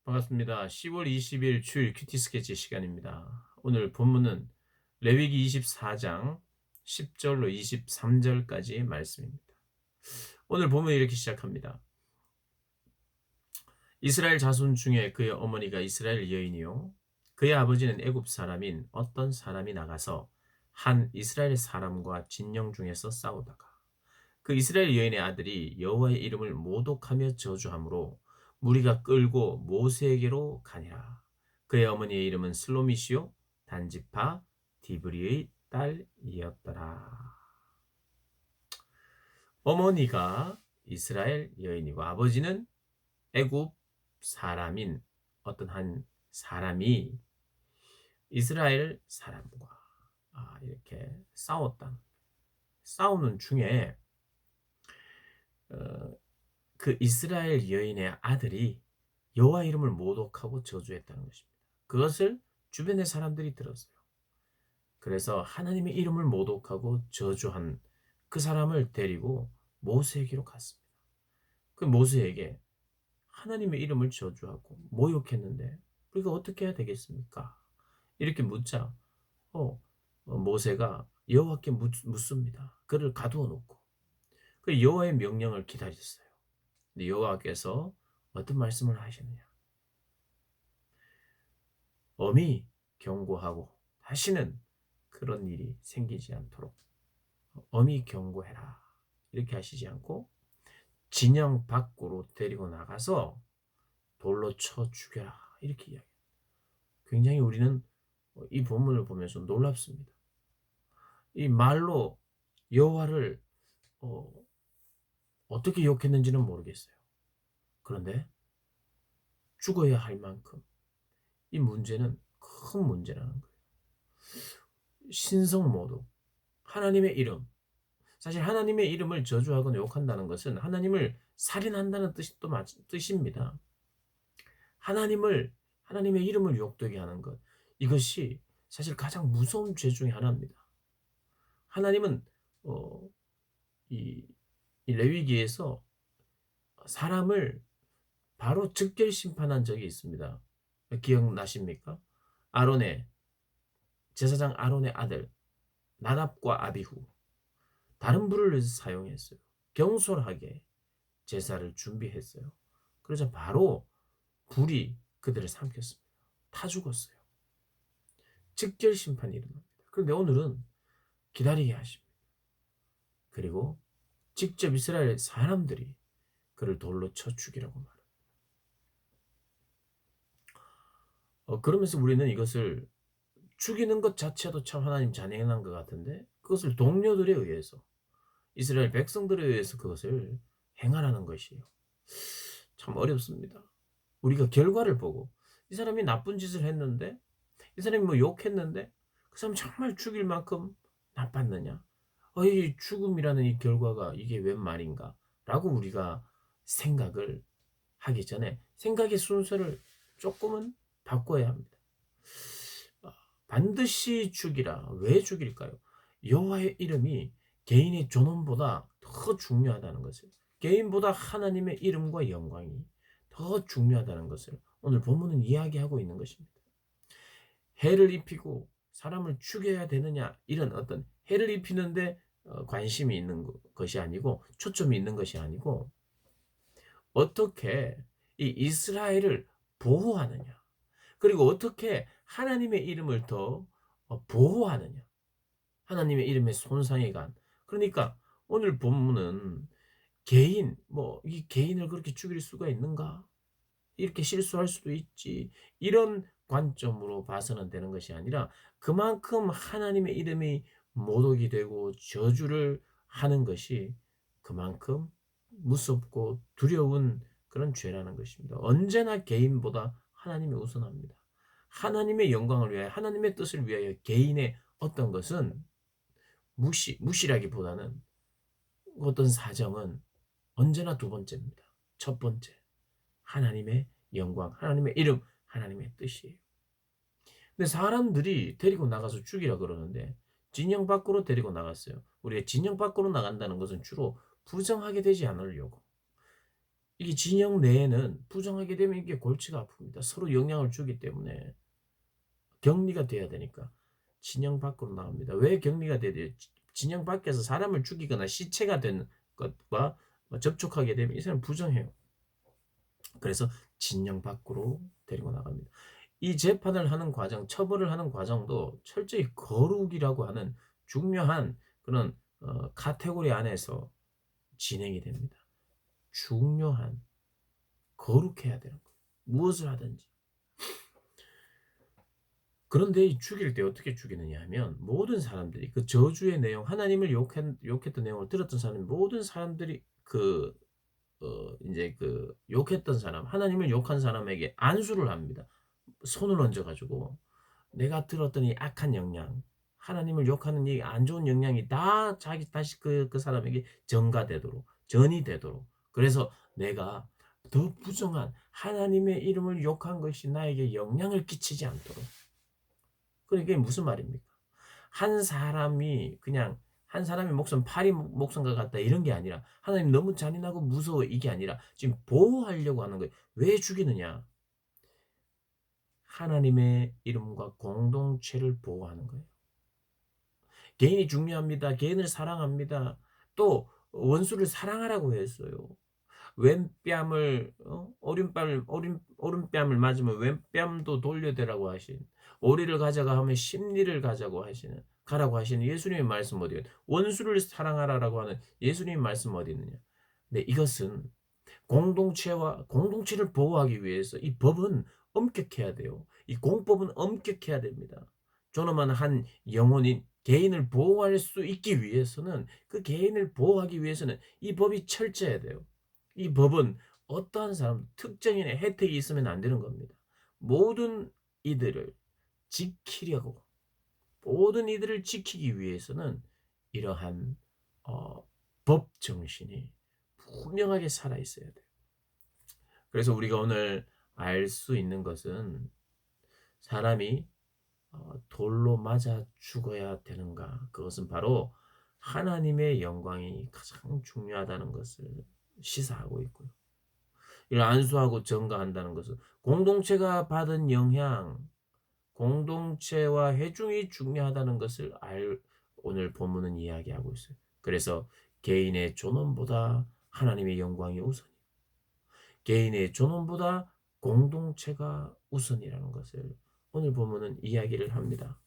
반갑습니다. 10월 20일 주일 큐티 스케치 시간입니다. 오늘 본문은 레위기 24장 10절로 23절까지 말씀입니다. 오늘 본문이 이렇게 시작합니다. 이스라엘 자손 중에 그의 어머니가 이스라엘 여인이요 그의 아버지는 애굽 사람인 어떤 사람이 나가서 한 이스라엘 사람과 진영 중에서 싸우다가 그 이스라엘 여인의 아들이 여호와의 이름을 모독하며 저주함으로 무리가 끌고 모세에게로 가니라. 그의 어머니의 이름은 슬로미시요 단지파 디브리의 딸이었더라. 어머니가 이스라엘 여인이고 아버지는 애굽 사람인 어떤 한 사람이 이스라엘 사람과 이렇게 싸우는 중에 어, 그 이스라엘 여인의 아들이 여호와 이름을 모독하고 저주했다는 것입니다. 그것을 주변의 사람들이 들었어요. 그래서 하나님의 이름을 모독하고 저주한 그 사람을 데리고 모세에게로 갔습니다. 그 모세에게 하나님의 이름을 저주하고 모욕했는데 우리가 어떻게 해야 되겠습니까? 이렇게 묻자 모세가 여호와께 묻습니다. 그를 가두어 놓고 그 여호와의 명령을 기다렸어요. 근데 여호와께서 어떤 말씀을 하시느냐? 엄히 경고하고 다시는 그런 일이 생기지 않도록 엄히 경고해라. 이렇게 하시지 않고 진영 밖으로 데리고 나가서 돌로 쳐 죽여라. 이렇게 이야기해요. 굉장히 우리는 이 본문을 보면서 놀랍습니다. 이 말로 여호와를 어, 어떻게 욕했는지는 모르겠어요. 그런데 죽어야 할 만큼 이 문제는 큰 문제라는 거예요. 신성모독, 하나님의 이름. 사실 하나님의 이름을 저주하거나 욕한다는 것은 하나님을 살인한다는 뜻입니다. 하나님의 이름을 욕되게 하는 것. 이것이 사실 가장 무서운 죄 중에 하나입니다. 하나님은 어, 이 레위기에서 사람을 바로 즉결 심판한 적이 있습니다. 기억나십니까? 제사장 아론의 아들 나답과 아비후 다른 불을 사용했어요. 경솔하게 제사를 준비했어요. 그러자 바로 불이 그들을 삼켰습니다. 타 죽었어요. 즉결 심판이 일어납니다. 그런데 오늘은 기다리게 하십니다. 그리고 직접 이스라엘 사람들이 그를 돌로 쳐 죽이라고 말합니다. 그러면서 우리는 이것을 죽이는 것 자체도 참 하나님 잔인한 것 같은데 그것을 동료들에 의해서 이스라엘 백성들에 의해서 그것을 행하라는 것이에요. 참 어렵습니다. 우리가 결과를 보고 이 사람이 나쁜 짓을 했는데 이 사람이 뭐 욕했는데 그 사람 정말 죽일 만큼 나빴느냐? 이 죽음이라는 이 결과가 이게 웬 말인가? 라고 우리가 생각을 하기 전에 생각의 순서를 조금은 바꿔야 합니다. 반드시 죽이라. 왜 죽일까요? 여호와의 이름이 개인의 존엄보다 더 중요하다는 것을, 개인보다 하나님의 이름과 영광이 더 중요하다는 것을 오늘 본문은 이야기하고 있는 것입니다. 해를 입히고 사람을 죽여야 되느냐 이런 어떤 해를 입히는데 관심이 있는 것이 아니고 초점이 있는 것이 아니고 어떻게 이 이스라엘을 보호하느냐 그리고 어떻게 하나님의 이름을 더 보호하느냐 하나님의 이름에 손상이 간 그러니까 오늘 본문은 이 개인을 그렇게 죽일 수가 있는가 이렇게 실수할 수도 있지. 이런 관점으로 봐서는 되는 것이 아니라 그만큼 하나님의 이름이 모독이 되고 저주를 하는 것이 그만큼 무섭고 두려운 그런 죄라는 것입니다. 언제나 개인보다 하나님이 우선합니다. 하나님의 영광을 위하여 하나님의 뜻을 위하여 개인의 어떤 것은 무시라기보다는 어떤 사정은 언제나 두 번째입니다. 첫 번째. 하나님의 영광, 하나님의 이름, 하나님의 뜻이에요. 근데 사람들이 데리고 나가서 죽이라 그러는데 진영 밖으로 데리고 나갔어요. 우리가 진영 밖으로 나간다는 것은 주로 부정하게 되지 않으려고. 이게 진영 내에는 부정하게 되면 이게 골치가 아픕니다. 서로 영향을 주기 때문에 격리가 돼야 되니까 진영 밖으로 나옵니다. 왜 격리가 돼야 돼요? 진영 밖에서 사람을 죽이거나 시체가 된 것과 접촉하게 되면 이 사람 부정해요. 그래서 진영 밖으로 데리고 나갑니다. 이 재판을 하는 과정, 처벌을 하는 과정도 철저히 거룩이라고 하는 중요한 그런 카테고리 안에서 진행이 됩니다. 중요한 거룩해야 되는 거예요. 무엇을 하든지. 그런데 이 죽일 때 어떻게 죽이느냐 하면 모든 사람들이 그 저주의 내용, 하나님을 욕했던 내용을 들었던 사람, 모든 사람들이 이제 욕했던 사람, 하나님을 욕한 사람에게 안수를 합니다. 손을 얹어가지고 내가 들었던 이 악한 영향, 하나님을 욕하는 이 안 좋은 영향이 다 다시 그 사람에게 전가되도록, 전이 되도록. 그래서 내가 더 부정한 하나님의 이름을 욕한 것이 나에게 영향을 끼치지 않도록. 그러니까 이게 무슨 말입니까? 한 사람이 그냥 한 사람의 목숨 파리 목숨과 같다 이런 게 아니라 하나님 너무 잔인하고 무서워 이게 아니라 지금 보호하려고 하는 거예요. 왜 죽이느냐? 하나님의 이름과 공동체를 보호하는 거예요. 개인이 중요합니다. 개인을 사랑합니다. 또 원수를 사랑하라고 했어요. 왼뺨을 오른뺨을 맞으면 왼뺨도 돌려대라고 하신, 오리를 가져가 하면 십리를 가라고 하시는 예수님의 말씀 어디에 원수를 사랑하라라고 하는 예수님의 말씀 어디 있느냐? 네, 이것은 공동체를 보호하기 위해서 이 법은 엄격해야 돼요. 이 공법은 엄격해야 됩니다. 존엄한 한 영혼인 개인을 보호할 수 있기 위해서는 그 개인을 보호하기 위해서는 이 법이 철저해야 돼요. 이 법은 어떠한 사람 특정인의 혜택이 있으면 안 되는 겁니다. 모든 이들을 지키려고 모든 이들을 지키기 위해서는 이러한 법 정신이 분명하게 살아 있어야 돼요. 그래서 우리가 오늘 알 수 있는 것은 사람이 돌로 맞아 죽어야 되는가? 그것은 바로 하나님의 영광이 가장 중요하다는 것을 시사하고 있고요. 이를 안수하고 전가한다는 것은 공동체가 받은 영향, 공동체와 회중이 중요하다는 것을 오늘 본문은 이야기하고 있어요. 그래서 개인의 존엄보다 하나님의 영광이 우선. 개인의 존엄보다 공동체가 우선이라는 것을 오늘 본문은 이야기를 합니다.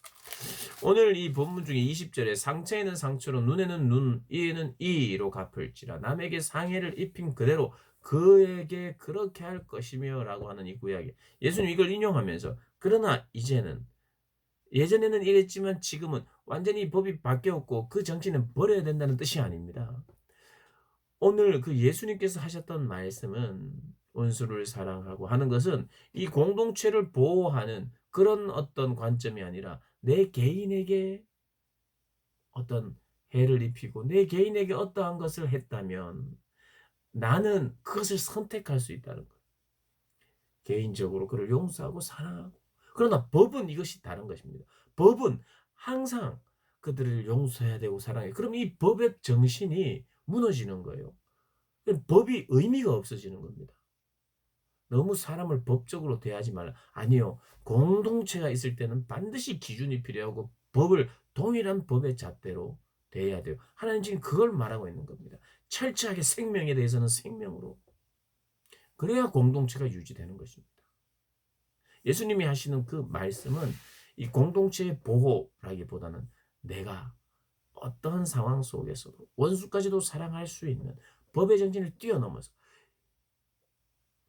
오늘 이 본문 중에 20절에 상처에는 상처로 눈에는 눈, 이에는 이로 갚을지라 남에게 상해를 입힌 그대로 그에게 그렇게 할 것이며 라고 하는 이 구약에 예수님 이걸 인용하면서 그러나 이제는 예전에는 이랬지만 지금은 완전히 법이 바뀌었고 그 정치는 버려야 된다는 뜻이 아닙니다. 오늘 그 예수님께서 하셨던 말씀은 원수를 사랑하고 하는 것은 이 공동체를 보호하는 그런 어떤 관점이 아니라 내 개인에게 어떤 해를 입히고 내 개인에게 어떠한 것을 했다면 나는 그것을 선택할 수 있다는 것. 개인적으로 그를 용서하고 사랑하고. 그러나 법은 이것이 다른 것입니다. 법은 항상 그들을 용서해야 되고 사랑해야. 그럼 이 법의 정신이 무너지는 거예요. 법이 의미가 없어지는 겁니다. 너무 사람을 법적으로 대하지 말라. 아니요. 공동체가 있을 때는 반드시 기준이 필요하고 법을 동일한 법의 잣대로 대해야 돼요. 하나님 지금 그걸 말하고 있는 겁니다. 철저하게 생명에 대해서는 생명으로. 그래야 공동체가 유지되는 것입니다. 예수님이 하시는 그 말씀은 이 공동체의 보호라기보다는 내가 어떤 상황 속에서도 원수까지도 사랑할 수 있는 법의 정신을 뛰어넘어서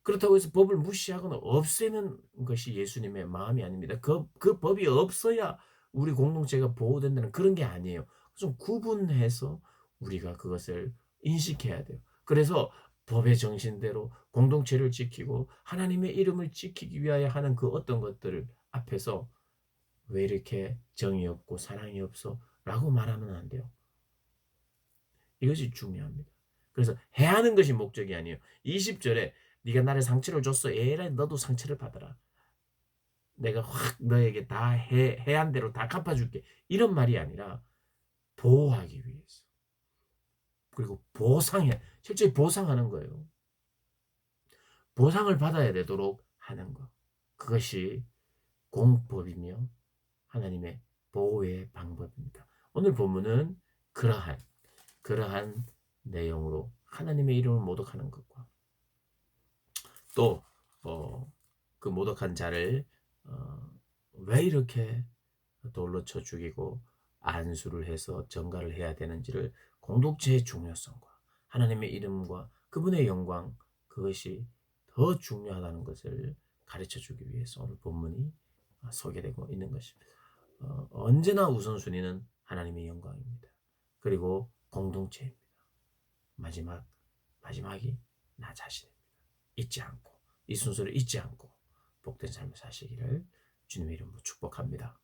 그렇다고 해서 법을 무시하거나 없애는 것이 예수님의 마음이 아닙니다. 그 법이 없어야 우리 공동체가 보호된다는 그런 게 아니에요. 좀 구분해서 우리가 그것을 인식해야 돼요. 그래서 법의 정신대로 공동체를 지키고 하나님의 이름을 지키기 위하여 하는 그 어떤 것들을 앞에서 왜 이렇게 정이 없고 사랑이 없어? 라고 말하면 안 돼요. 이것이 중요합니다. 그래서 해하는 것이 목적이 아니에요. 20절에 네가 나를 상처를 줬어. 에라이 너도 상처를 받아라. 내가 확 너에게 다 해한 대로 다 갚아줄게. 이런 말이 아니라 보호하기 위해서. 그리고 보상해. 실제 보상하는 거예요. 보상을 받아야 되도록 하는 것. 그것이 공법이며 하나님의 보호의 방법입니다. 오늘 본문은 그러한 내용으로 하나님의 이름을 모독하는 것과 또 그 모독한 자를 왜 이렇게 돌로 쳐 죽이고 안수를 해서 전가를 해야 되는지를 공동체의 중요성과 하나님의 이름과 그분의 영광 그것이 더 중요하다는 것을 가르쳐 주기 위해서 오늘 본문이 소개되고 있는 것입니다. 언제나 우선순위는 하나님의 영광입니다. 그리고 공동체입니다. 마지막이 나 자신입니다. 잊지 않고 이 순서를 잊지 않고 복된 삶을 사시기를 주님의 이름으로 축복합니다.